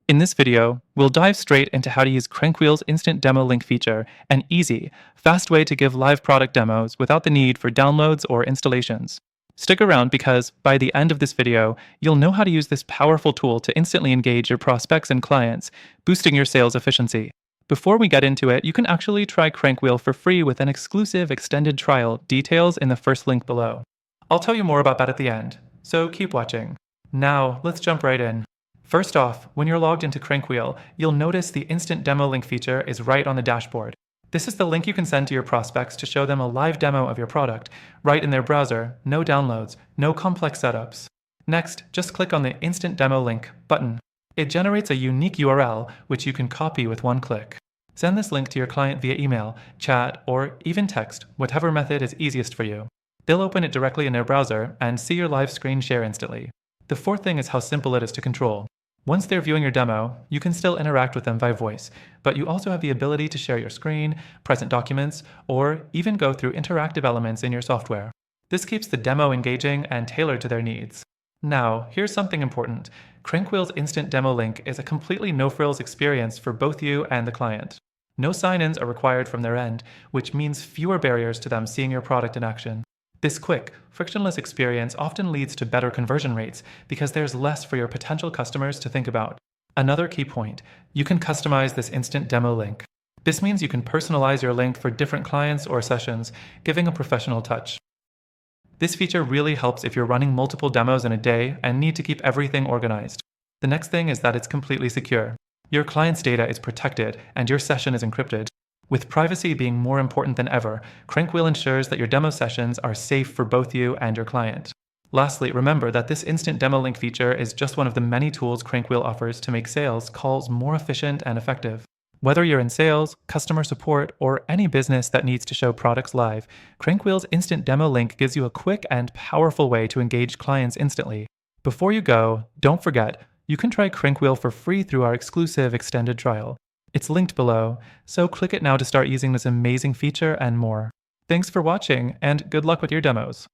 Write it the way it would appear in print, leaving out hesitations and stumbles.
In this video, we'll dive straight into how to use CrankWheel's Instant Demo Link feature, an easy, fast way to give live product demos without the need for downloads or installations. Stick around because, by the end of this video, you'll know how to use this powerful tool to instantly engage your prospects and clients, boosting your sales efficiency. Before we get into it, you can actually try CrankWheel for free with an exclusive extended trial, details in the first link below. I'll tell you more about that at the end, so keep watching. Now, let's jump right in. First off, when you're logged into CrankWheel, you'll notice the Instant Demo Link feature is right on the dashboard. This is the link you can send to your prospects to show them a live demo of your product, right in their browser, no downloads, no complex setups. Next, just click on the Instant Demo Link button. It generates a unique URL, which you can copy with one click. Send this link to your client via email, chat, or even text, whatever method is easiest for you. They'll open it directly in their browser and see your live screen share instantly. The fourth thing is how simple it is to control. Once they're viewing your demo, you can still interact with them by voice, but you also have the ability to share your screen, present documents, or even go through interactive elements in your software. This keeps the demo engaging and tailored to their needs. Now, here's something important. CrankWheel's Instant Demo Link is a completely no-frills experience for both you and the client. No sign-ins are required from their end, which means fewer barriers to them seeing your product in action. This quick, frictionless experience often leads to better conversion rates because there's less for your potential customers to think about. Another key point, you can customize this instant demo link. This means you can personalize your link for different clients or sessions, giving a professional touch. This feature really helps if you're running multiple demos in a day and need to keep everything organized. The next thing is that it's completely secure. Your client's data is protected and your session is encrypted. With privacy being more important than ever, CrankWheel ensures that your demo sessions are safe for both you and your client. Lastly, remember that this Instant Demo Link feature is just one of the many tools CrankWheel offers to make sales calls more efficient and effective. Whether you're in sales, customer support, or any business that needs to show products live, CrankWheel's Instant Demo Link gives you a quick and powerful way to engage clients instantly. Before you go, don't forget, you can try CrankWheel for free through our exclusive extended trial. It's linked below, so click it now to start using this amazing feature and more. Thanks for watching, and good luck with your demos.